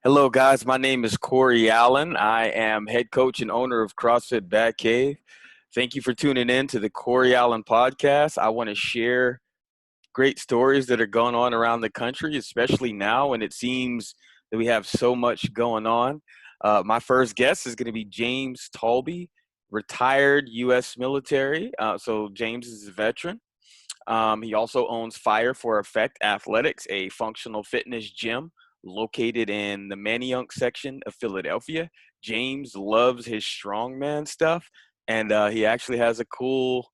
Hello, guys. My name is Corey Allen. I am head coach and owner of CrossFit Bat Cave. Thank you for tuning in to the Corey Allen podcast. I want to share great stories that are going on around the country, especially now when it seems that we have so much going on. My first guest is going to be James Taulbee, retired U.S. military. So James is a veteran. He also owns Fire for Effect Athletics, a functional fitness gym located in the Manayunk section of Philadelphia. James loves his strongman stuff, and he actually has a cool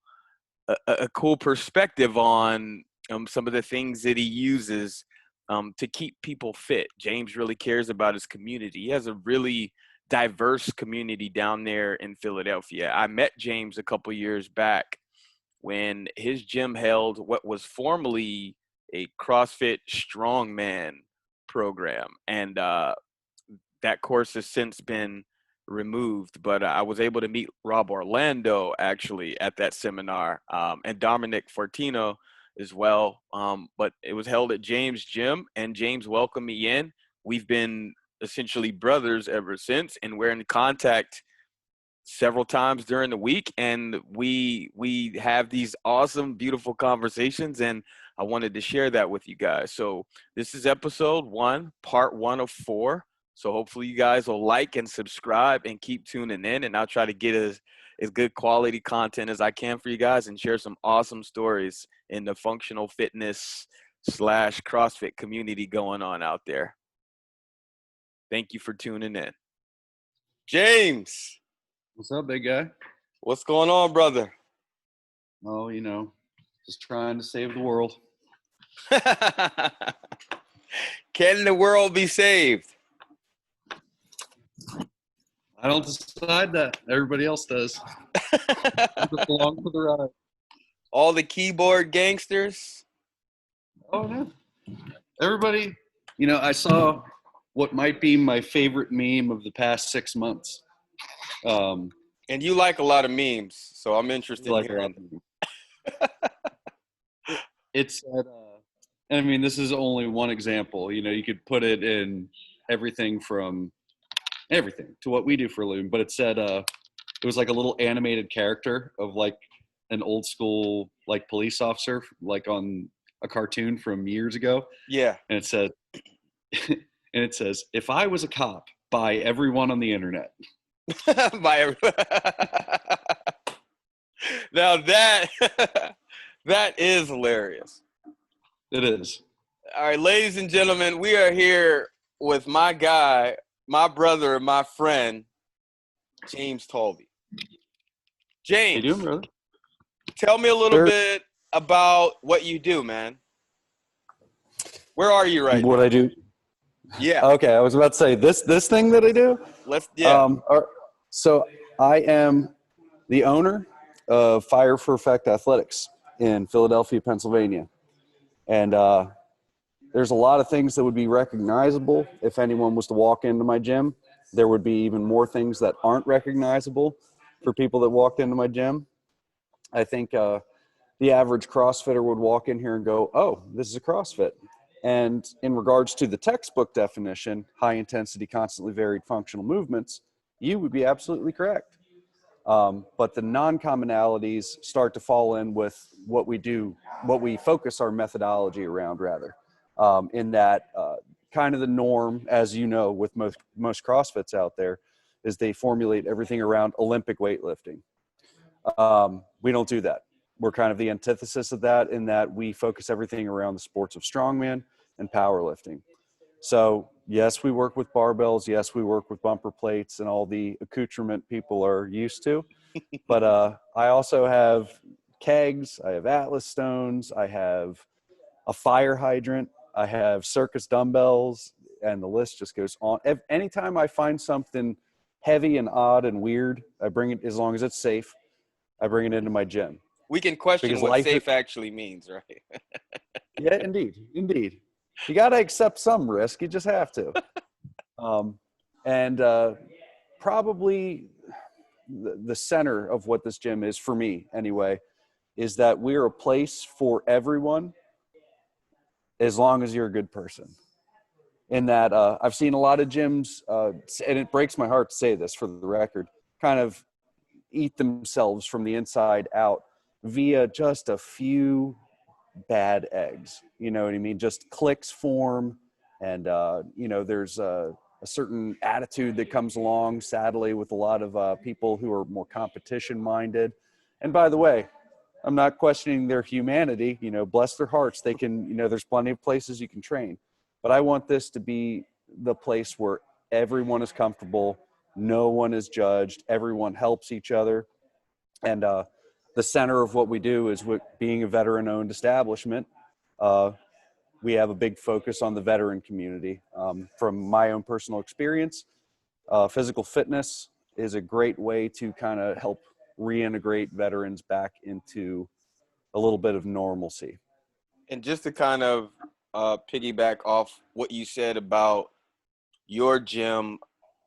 perspective on some of the things that he uses to keep people fit. James really cares about his community. He has a really diverse community down there in Philadelphia. I met James a couple years back when his gym held what was formerly a CrossFit strongman program. And that course has since been removed. But I was able to meet Rob Orlando actually at that seminar, and Dominic Fortino as well. But it was held at James' gym, and James welcomed me in. We've been essentially brothers ever since, and we're in contact several times during the week, and we have these awesome, beautiful conversations, and I wanted to share that with you guys. So this is episode 1, part 1 of 4. So hopefully you guys will like and subscribe and keep tuning in, and I'll try to get as good quality content as I can for you guys and share some awesome stories in the functional fitness / CrossFit community going on out there. Thank you for tuning in. James, What's up, big guy? what's going on, brother? Oh, just trying to save the world. Can the world be saved? I don't decide that. Everybody else does. I just belong for the ride. All the keyboard gangsters? Oh, no. Everybody, I saw what might be my favorite meme of the past 6 months. And you like a lot of memes, so I'm interested in hearing. It said, and I mean, this is only one example. You could put it in everything from everything to what we do for a living, but it said, it was like a little animated character of like an old school, like police officer, like on a cartoon from years ago. Yeah. And it said, if I was a cop, by everyone on the internet. Now that is hilarious. It is. All right, ladies and gentlemen, we are here with my guy, my brother, my friend, James Taulbee. James, How you doing, brother? tell me a little bit about what you do, man. Where are you right now? What I do? Yeah. Okay, I was about to say this thing that I do. Yeah. So I am the owner of Fire for Effect Athletics in Philadelphia, Pennsylvania, and there's a lot of things that would be recognizable if anyone was to walk into my gym. There would be even more things that aren't recognizable for people that walked into my gym. I think the average CrossFitter would walk in here and go, "Oh, this is a CrossFit." And in regards to the textbook definition, high intensity, constantly varied functional movements, you would be absolutely correct. But the non-commonalities start to fall in with what we do, what we focus our methodology around, rather. In that kind of the norm, as you know, with most CrossFits out there, is they formulate everything around Olympic weightlifting. We don't do that. We're kind of the antithesis of that, in that we focus everything around the sports of strongman and powerlifting. So yes, we work with barbells. Yes, we work with bumper plates and all the accoutrement people are used to. But I also have kegs. I have Atlas stones. I have a fire hydrant. I have circus dumbbells, and the list just goes on. Anytime I find something heavy and odd and weird, I bring it, as long as it's safe, I bring it into my gym. We can question Because what safe actually means, right? Yeah, indeed. You got to accept some risk. You just have to. Probably the center of what this gym is, for me anyway, is that we're a place for everyone as long as you're a good person. in that I've seen a lot of gyms, and it breaks my heart to say this for the record, kind of eat themselves from the inside out via just a few bad eggs. You know what I mean? Just clicks form, and there's a certain attitude that comes along, sadly, with a lot of people who are more competition minded. And by the way, I'm not questioning their humanity. Bless their hearts. They can. There's plenty of places you can train, but I want this to be the place where everyone is comfortable, no one is judged, everyone helps each other, and the center of what we do is being a veteran-owned establishment. We have a big focus on the veteran community. From my own personal experience, physical fitness is a great way to kind of help reintegrate veterans back into a little bit of normalcy. And just to kind of piggyback off what you said about your gym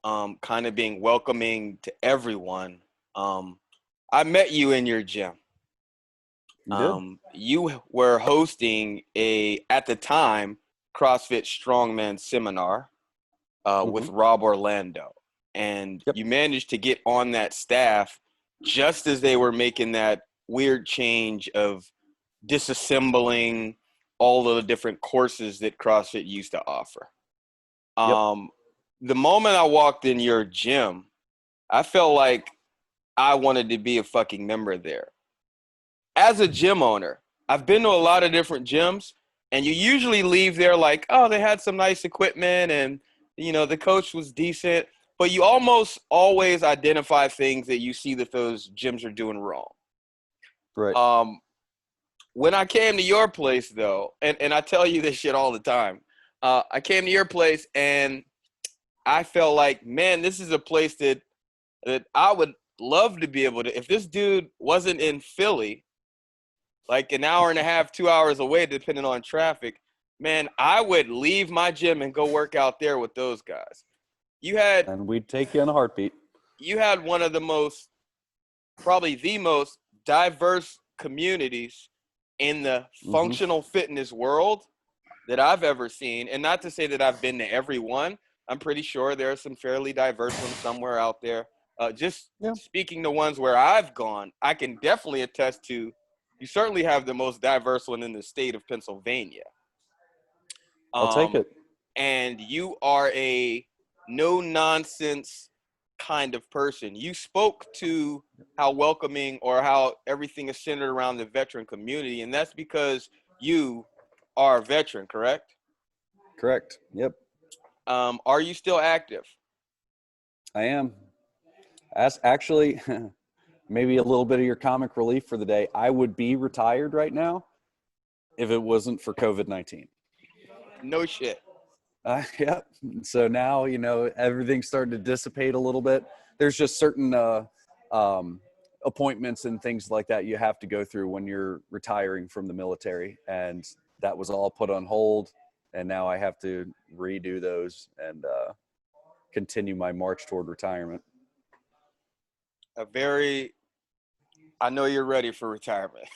kind of being welcoming to everyone, I met you in your gym. You did? You were hosting at the time, CrossFit Strongman seminar with Rob Orlando. And Yep. you managed to get on that staff just as they were making that weird change of disassembling all of the different courses that CrossFit used to offer. Yep. The moment I walked in your gym, I felt like I wanted to be a fucking member there. As a gym owner, I've been to a lot of different gyms, and you usually leave there like, oh, they had some nice equipment and, the coach was decent, but you almost always identify things that you see that those gyms are doing wrong. Right. When I came to your place, though, and I tell you this shit all the time, I came to your place and I felt like, man, this is a place that I would love to be able to, if this dude wasn't in Philly, like an hour and a half, 2 hours away, depending on traffic, man, I would leave my gym and go work out there with those guys. And we'd take you in a heartbeat. You had one of probably the most diverse communities in the functional fitness world that I've ever seen. And not to say that I've been to every one. I'm pretty sure there are some fairly diverse ones somewhere out there. Speaking to ones where I've gone, I can definitely attest to, you certainly have the most diverse one in the state of Pennsylvania. I'll take it. And you are a no-nonsense kind of person. You spoke to how welcoming or how everything is centered around the veteran community, and that's because you are a veteran, correct? Correct. Yep. Are you still active? I am. As actually, maybe a little bit of your comic relief for the day. I would be retired right now if it wasn't for COVID-19. No shit. Yep. So now, everything's starting to dissipate a little bit. There's just certain appointments and things like that you have to go through when you're retiring from the military. And that was all put on hold. And now I have to redo those and continue my march toward retirement. I know you're ready for retirement.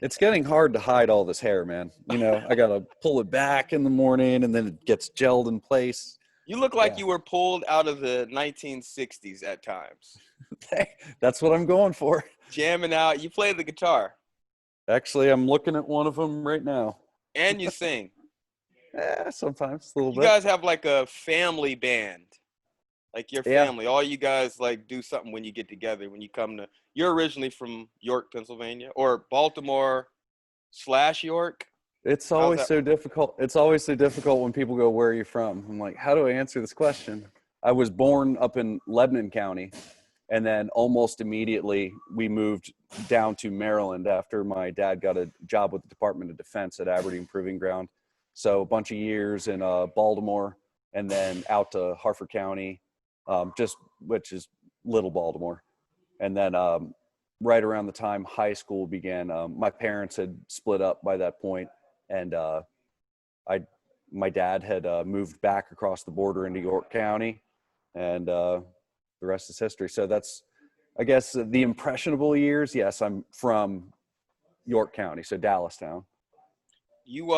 It's getting hard to hide all this hair, man. I got to pull it back in the morning and then it gets gelled in place. You look like you were pulled out of the 1960s at times. That's what I'm going for. Jamming out. You play the guitar. Actually, I'm looking at one of them right now. And you sing. Yeah, sometimes a little bit. You guys have like a family band. Like your family. All you guys like do something when you get together, when you come to, you're originally from York, Pennsylvania, or Baltimore/York. It's always so difficult. It's always so difficult when people go, where are you from? I'm like, how do I answer this question? I was born up in Lebanon County, and then almost immediately we moved down to Maryland after my dad got a job with the Department of Defense at Aberdeen Proving Ground. So a bunch of years in Baltimore, and then out to Harford County, which is Little Baltimore. And then right around the time high school began, my parents had split up by that point, and my dad had moved back across the border into York County, and the rest is history. So that's, I guess, the impressionable years. Yes, I'm from York County, so Dallastown. You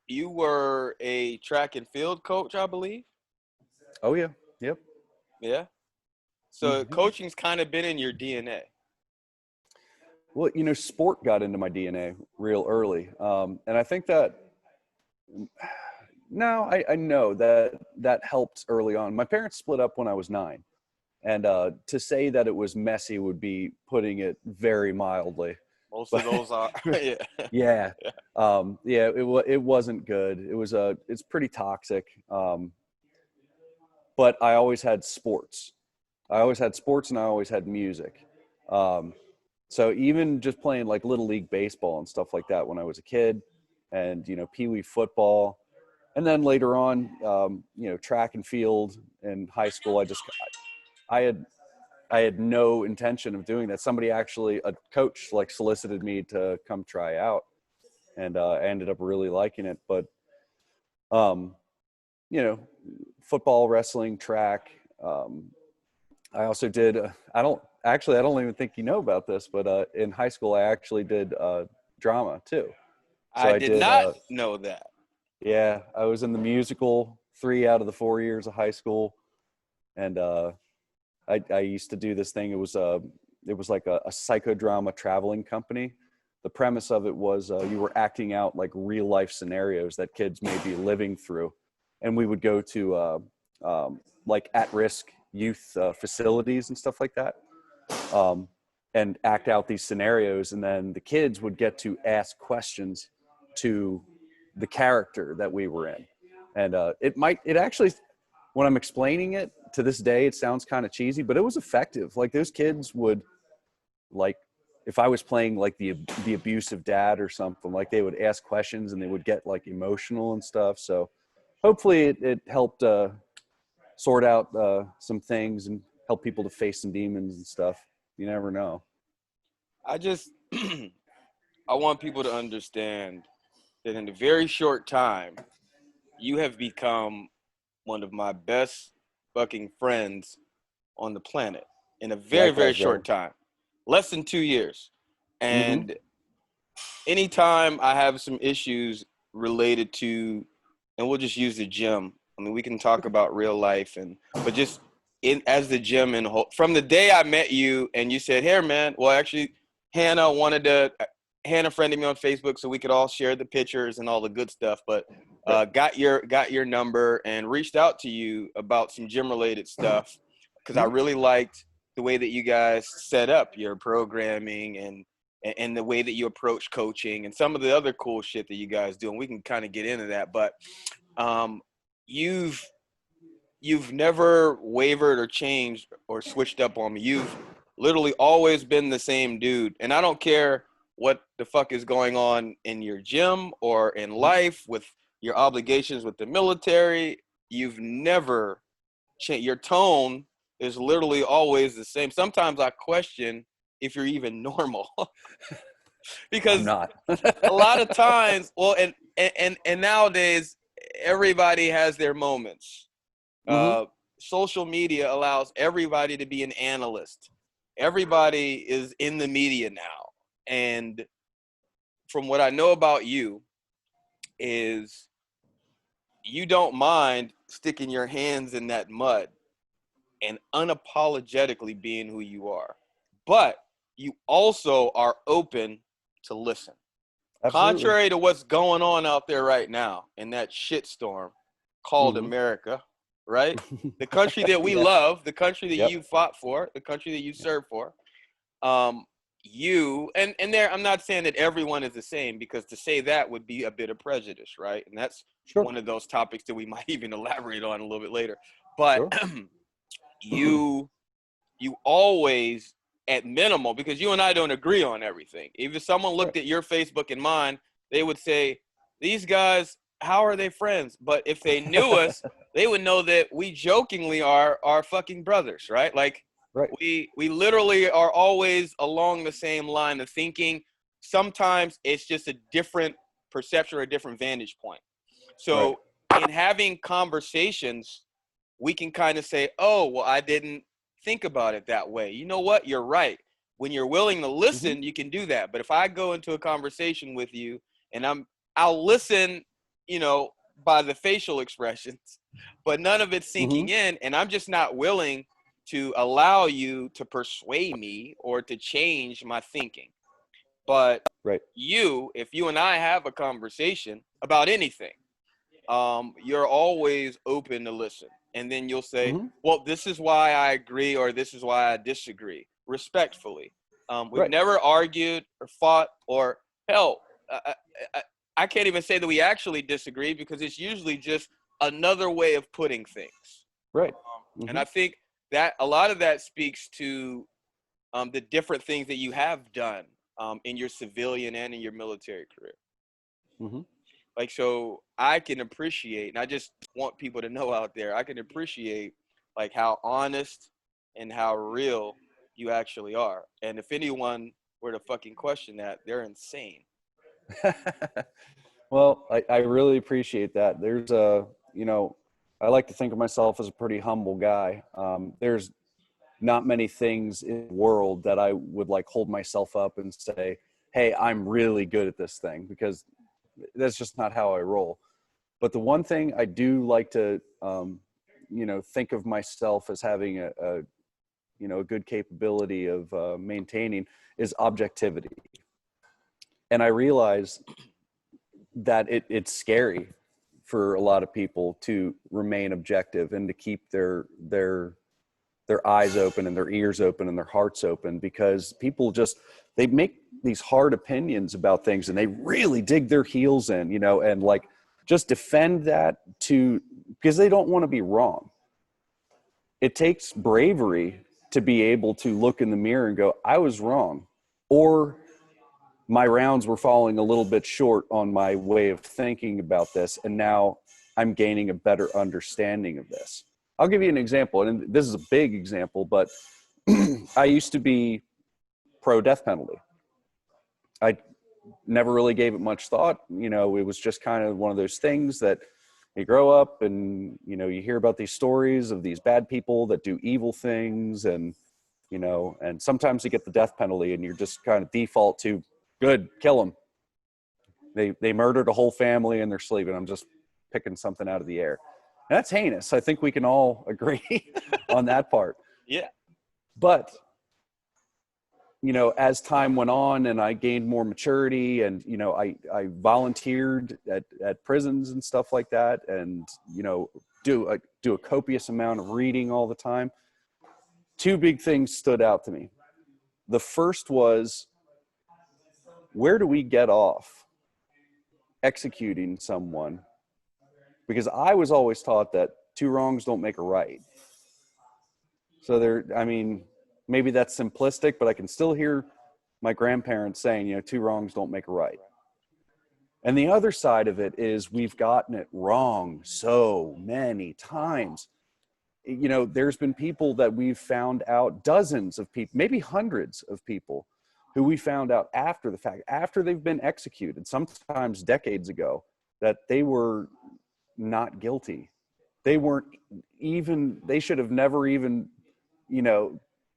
you were a track and field coach, I believe. Oh yeah. Yep. Yeah. So Mhm. coaching's kind of been in your DNA. Well, sport got into my DNA real early, and I think that no, I know that helped early on. My parents split up when I was 9, and to say that it was messy would be putting it very mildly. Most of But those are, yeah. yeah, yeah, it wasn't good. It's pretty toxic. But I always had sports. I always had sports, and I always had music. Um, so even just playing like little league baseball and stuff like that when I was a kid, and pee wee football, and then later on, track and field in high school. I had I had no intention of doing that. Somebody actually, a coach, like solicited me to come try out, and I ended up really liking it. But um, you know, football, wrestling, track. I also did. I don't even think you know about this, but in high school, I actually did drama too. So I I did did. not know that. Yeah, I was in the musical 3 out of the 4 years of high school, and I used to do this thing. It was like a psychodrama traveling company. The premise of it was you were acting out like real life scenarios that kids may be living through, and we would go to like at risk youth facilities and stuff like that, um, and act out these scenarios, and then the kids would get to ask questions to the character that we were in, and it actually, when I'm explaining it to this day, it sounds kind of cheesy, but it was effective. Like those kids would, like, if I was playing like the abusive dad or something, like they would ask questions and they would get like emotional and stuff. So hopefully it helped sort out some things and help people to face some demons and stuff. You never know. I just, I want people to understand that in a very short time, you have become one of my best fucking friends on the planet in a very, very Likewise, short brother. time, less than 2 years. Mm-hmm. And anytime I have some issues related to, and we'll just use the gym. I mean, we can talk about real life, but just in as the gym and from the day I met you and you said, "Here, man." Well, actually, Hannah wanted to. Hannah friended me on Facebook so we could all share the pictures and all the good stuff. But Right. got your number and reached out to you about some gym related stuff because I Mhm. really liked the way that you guys set up your programming and the way that you approach coaching and some of the other cool shit that you guys do. And we can kind of get into that. But um, you've never wavered or changed or switched up on me. You've literally always been the same dude. And I don't care what the fuck is going on in your gym or in life with your obligations with the military. You've never changed. Your tone is literally always the same. Sometimes I question if you're even normal I'm because not. a lot of times, well, and nowadays everybody has their moments. Mm-hmm. Social media allows everybody to be an analyst. Everybody is in the media now, and from what I know about you, is you don't mind sticking your hands in that mud and unapologetically being who you are, but you also are open to listen. Absolutely. Contrary to what's going on out there right now in that shitstorm called Mm-hmm. America, right? The country that we Yeah. love, the country that Yep. you fought for, the country that you Yeah. served for. You and there, I'm not saying that everyone is the same because to say that would be a bit of prejudice, right? And that's Sure. one of those topics that we might even elaborate on a little bit later. But Sure. you always at minimal, because you and I don't agree on everything. If someone Right. looked at your Facebook and mine, they would say, these guys, how are they friends? But if they knew us, they would know that we jokingly are fucking brothers, right? Like Right. we literally are always along the same line of thinking. Sometimes it's just a different perception or a different vantage point. Right. So in having conversations, we can kind of say, oh, well, I didn't think about it that way. You know what? You're right. When you're willing to Mm-hmm. listen, you can do that. But if I go into a conversation with you and I'll listen you know, by the facial expressions, but none of it's sinking in. And I'm just not willing to allow you to persuade me or to change my thinking. But Right. if you and I have a conversation about anything, you're always open to listen. And then you'll say, well, this is why I agree, or this is why I disagree, respectfully. We've Right. never argued or fought, or hell, I can't even say that we actually disagree, because it's usually just another way of putting things. Right. And I think that a lot of that speaks to the different things that you have done in your civilian and in your military career. Like, so I can appreciate, and I just want people to know out there, I can appreciate like how honest and how real you actually are. And if anyone were to fucking question that, they're insane. Well, I really appreciate that. There's I like to think of myself as a pretty humble guy. There's not many things in the world that I would like hold myself up and say, hey, I'm really good at this thing, because that's just not how I roll. But the one thing I do like to, think of myself as having a good capability of maintaining is objectivity. And I realize that it's scary for a lot of people to remain objective and to keep their eyes open and their ears open and their hearts open, because people they make these hard opinions about things and they really dig their heels in, and like just defend that because they don't want to be wrong. It takes bravery to be able to look in the mirror and go, I was wrong, or my rounds were falling a little bit short on my way of thinking about this, and now I'm gaining a better understanding of this. I'll give you an example, and this is a big example, but I used to be pro death penalty. I never really gave it much thought. It was just kind of one of those things that you grow up and, you hear about these stories of these bad people that do evil things, and, and sometimes you get the death penalty and you're just kind of default to, good, kill them. They murdered a whole family in their sleep, and I'm just picking something out of the air. And that's heinous. I think we can all agree on that part. Yeah. But, as time went on and I gained more maturity, and, I volunteered at prisons and stuff like that, and, do a copious amount of reading all the time, two big things stood out to me. The first was, where do we get off executing someone? Because I was always taught that two wrongs don't make a right. So maybe that's simplistic, but I can still hear my grandparents saying, two wrongs don't make a right. And the other side of it is, we've gotten it wrong so many times. There's been people that we've found out, dozens of people, maybe hundreds of people, who we found out after the fact, after they've been executed, sometimes decades ago, that they were not guilty. They should have never even,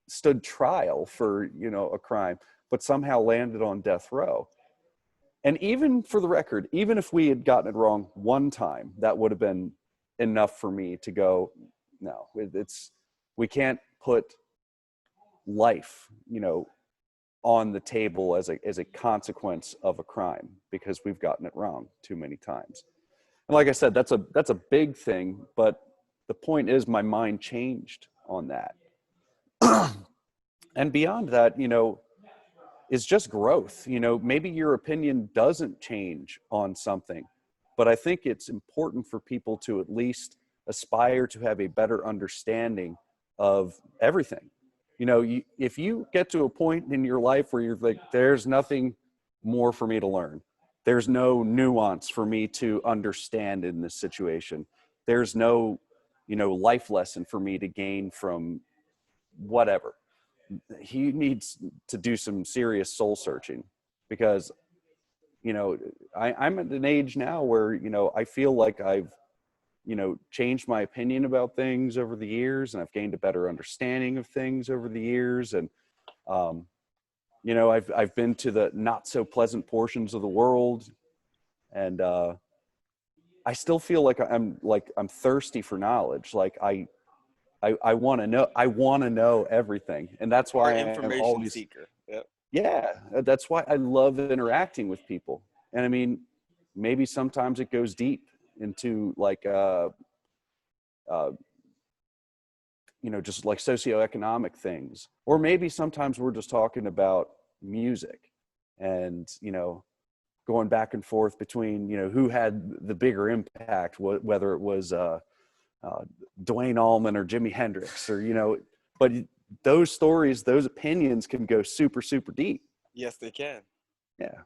stood trial for, a crime, but somehow landed on death row. And even for the record, even if we had gotten it wrong one time, that would have been enough for me to go, no, we can't put life, on the table as a consequence of a crime, because we've gotten it wrong too many times. And like I said, that's a big thing, but the point is, my mind changed on that. And beyond that, is just growth. Maybe your opinion doesn't change on something, but I think it's important for people to at least aspire to have a better understanding of everything. If you get to a point in your life where you're like, there's nothing more for me to learn, there's no nuance for me to understand in this situation, there's no, life lesson for me to gain from whatever, he needs to do some serious soul searching. Because, I'm at an age now where, I feel like I've, changed my opinion about things over the years, and I've gained a better understanding of things over the years. And, I've been to the not so pleasant portions of the world, and, I still feel like I'm thirsty for knowledge. Like I want to know. I want to know everything, and that's Or why I'm information always. seeker. Yep. Yeah, that's why I love interacting with people. And I mean, maybe sometimes it goes deep into like uh, just like socioeconomic things, or maybe sometimes we're just talking about music, and going back and forth between who had the bigger impact, whether it was Dwayne Allman or Jimi Hendrix, or but those stories, those opinions can go super super deep. Yes, they can. Yeah.